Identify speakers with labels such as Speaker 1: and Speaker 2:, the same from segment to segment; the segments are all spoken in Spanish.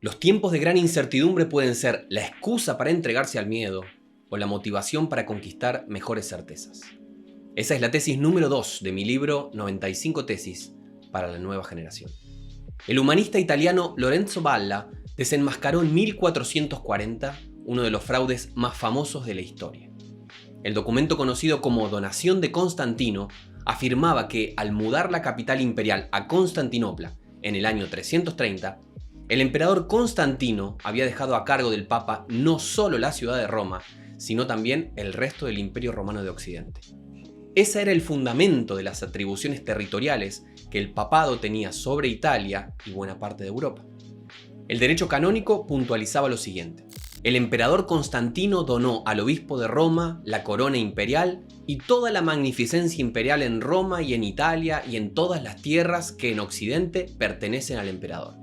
Speaker 1: Los tiempos de gran incertidumbre pueden ser la excusa para entregarse al miedo o la motivación para conquistar mejores certezas. Esa es la tesis número 2 de mi libro 95 tesis para la nueva generación. El humanista italiano Lorenzo Valla desenmascaró en 1440 uno de los fraudes más famosos de la historia. El documento conocido como Donación de Constantino afirmaba que al mudar la capital imperial a Constantinopla en el año 330, el emperador Constantino había dejado a cargo del Papa no solo la ciudad de Roma, sino también el resto del Imperio Romano de Occidente. Ese era el fundamento de las atribuciones territoriales que el papado tenía sobre Italia y buena parte de Europa. El derecho canónico puntualizaba lo siguiente: el emperador Constantino donó al obispo de Roma la corona imperial y toda la magnificencia imperial en Roma y en Italia y en todas las tierras que en Occidente pertenecen al emperador.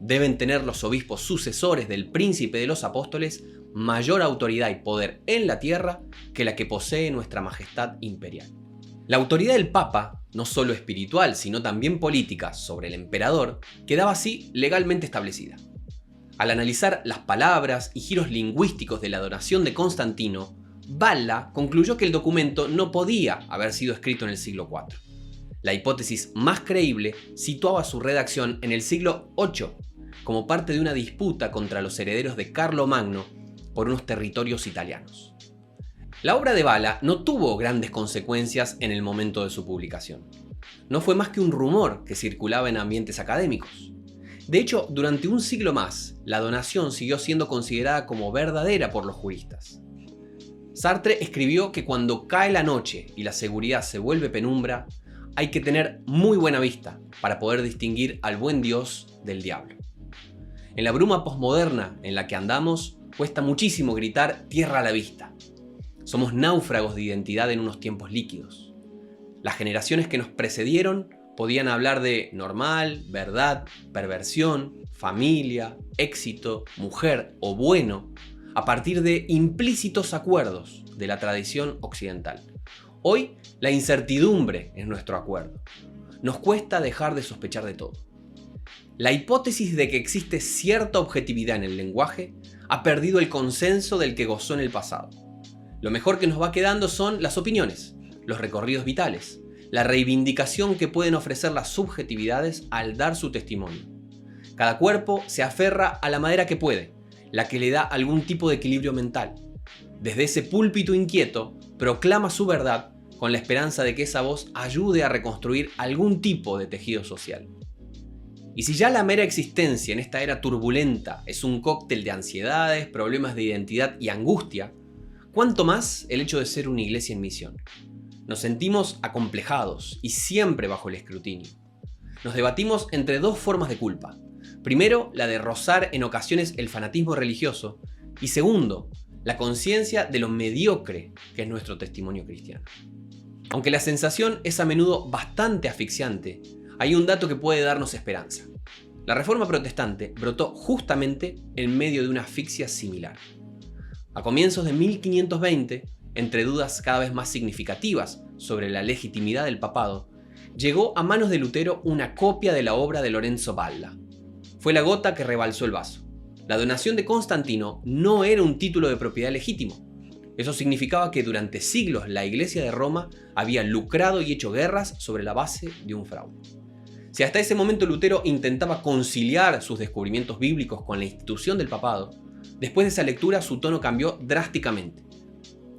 Speaker 1: Deben tener los obispos sucesores del príncipe de los apóstoles mayor autoridad y poder en la tierra que la que posee nuestra majestad imperial. La autoridad del Papa, no solo espiritual sino también política sobre el emperador, quedaba así legalmente establecida. Al analizar las palabras y giros lingüísticos de la donación de Constantino, Valla concluyó que el documento no podía haber sido escrito en el siglo IV. La hipótesis más creíble situaba su redacción en el siglo VIII, como parte de una disputa contra los herederos de Carlomagno por unos territorios italianos. La obra de Valla no tuvo grandes consecuencias en el momento de su publicación. No fue más que un rumor que circulaba en ambientes académicos. De hecho, durante un siglo más, la donación siguió siendo considerada como verdadera por los juristas. Sartre escribió que cuando cae la noche y la seguridad se vuelve penumbra, hay que tener muy buena vista para poder distinguir al buen Dios del diablo. En la bruma posmoderna en la que andamos, cuesta muchísimo gritar tierra a la vista. Somos náufragos de identidad en unos tiempos líquidos. Las generaciones que nos precedieron podían hablar de normal, verdad, perversión, familia, éxito, mujer o bueno, a partir de implícitos acuerdos de la tradición occidental. Hoy, la incertidumbre es nuestro acuerdo. Nos cuesta dejar de sospechar de todo. La hipótesis de que existe cierta objetividad en el lenguaje ha perdido el consenso del que gozó en el pasado. Lo mejor que nos va quedando son las opiniones, los recorridos vitales, la reivindicación que pueden ofrecer las subjetividades al dar su testimonio. Cada cuerpo se aferra a la madera que puede, la que le da algún tipo de equilibrio mental. Desde ese púlpito inquieto, proclama su verdad con la esperanza de que esa voz ayude a reconstruir algún tipo de tejido social. Y si ya la mera existencia en esta era turbulenta es un cóctel de ansiedades, problemas de identidad y angustia, ¿cuánto más el hecho de ser una iglesia en misión? Nos sentimos acomplejados y siempre bajo el escrutinio. Nos debatimos entre dos formas de culpa. Primero, la de rozar en ocasiones el fanatismo religioso, y segundo, la conciencia de lo mediocre que es nuestro testimonio cristiano. Aunque la sensación es a menudo bastante asfixiante, hay un dato que puede darnos esperanza. La Reforma Protestante brotó justamente en medio de una asfixia similar. A comienzos de 1520, entre dudas cada vez más significativas sobre la legitimidad del papado, llegó a manos de Lutero una copia de la obra de Lorenzo Valla. Fue la gota que rebalsó el vaso. La donación de Constantino no era un título de propiedad legítimo. Eso significaba que durante siglos la Iglesia de Roma había lucrado y hecho guerras sobre la base de un fraude. Si hasta ese momento Lutero intentaba conciliar sus descubrimientos bíblicos con la institución del papado, después de esa lectura su tono cambió drásticamente.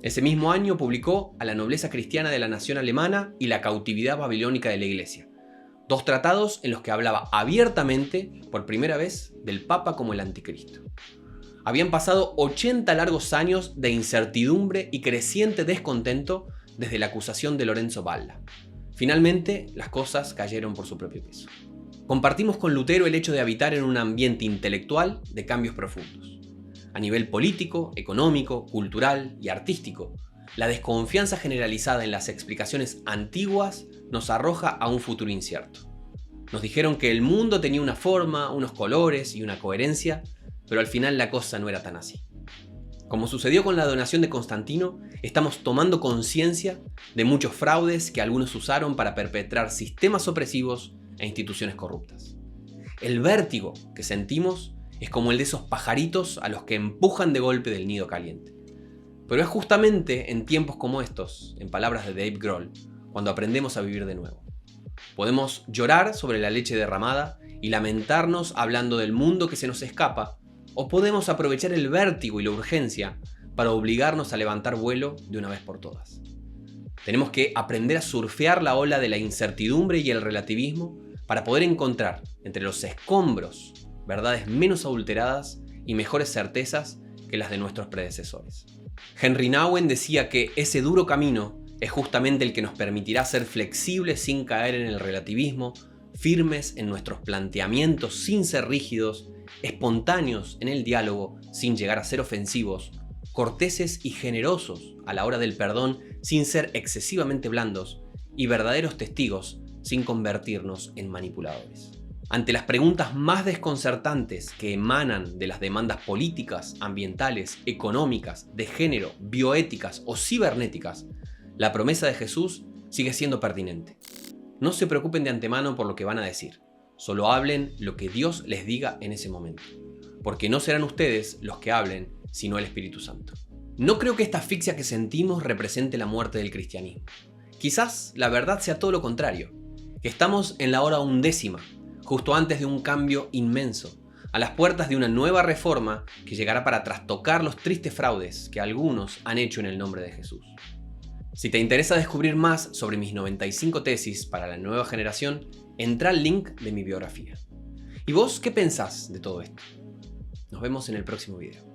Speaker 1: Ese mismo año publicó A la nobleza cristiana de la nación alemana y la cautividad babilónica de la Iglesia, dos tratados en los que hablaba abiertamente, por primera vez, del Papa como el anticristo. Habían pasado 80 largos años de incertidumbre y creciente descontento desde la acusación de Lorenzo Valla. Finalmente, las cosas cayeron por su propio peso. Compartimos con Lutero el hecho de habitar en un ambiente intelectual de cambios profundos. A nivel político, económico, cultural y artístico, la desconfianza generalizada en las explicaciones antiguas nos arroja a un futuro incierto. Nos dijeron que el mundo tenía una forma, unos colores y una coherencia, pero al final la cosa no era tan así. Como sucedió con la donación de Constantino, estamos tomando conciencia de muchos fraudes que algunos usaron para perpetrar sistemas opresivos e instituciones corruptas. El vértigo que sentimos es como el de esos pajaritos a los que empujan de golpe del nido caliente. Pero es justamente en tiempos como estos, en palabras de Dave Grohl, cuando aprendemos a vivir de nuevo. Podemos llorar sobre la leche derramada y lamentarnos hablando del mundo que se nos escapa, o podemos aprovechar el vértigo y la urgencia para obligarnos a levantar vuelo de una vez por todas. Tenemos que aprender a surfear la ola de la incertidumbre y el relativismo para poder encontrar entre los escombros verdades menos adulteradas y mejores certezas que las de nuestros predecesores. Henry Nouwen decía que ese duro camino es justamente el que nos permitirá ser flexibles sin caer en el relativismo, firmes en nuestros planteamientos sin ser rígidos, espontáneos en el diálogo sin llegar a ser ofensivos, corteses y generosos a la hora del perdón sin ser excesivamente blandos y verdaderos testigos sin convertirnos en manipuladores. Ante las preguntas más desconcertantes que emanan de las demandas políticas, ambientales, económicas, de género, bioéticas o cibernéticas, la promesa de Jesús sigue siendo pertinente. No se preocupen de antemano por lo que van a decir, solo hablen lo que Dios les diga en ese momento, porque no serán ustedes los que hablen, sino el Espíritu Santo. No creo que esta asfixia que sentimos represente la muerte del cristianismo. Quizás la verdad sea todo lo contrario, que estamos en la hora 11ª, justo antes de un cambio inmenso, a las puertas de una nueva reforma que llegará para trastocar los tristes fraudes que algunos han hecho en el nombre de Jesús. Si te interesa descubrir más sobre mis 95 tesis para la nueva generación, entra al link de mi biografía. ¿Y vos qué pensás de todo esto? Nos vemos en el próximo video.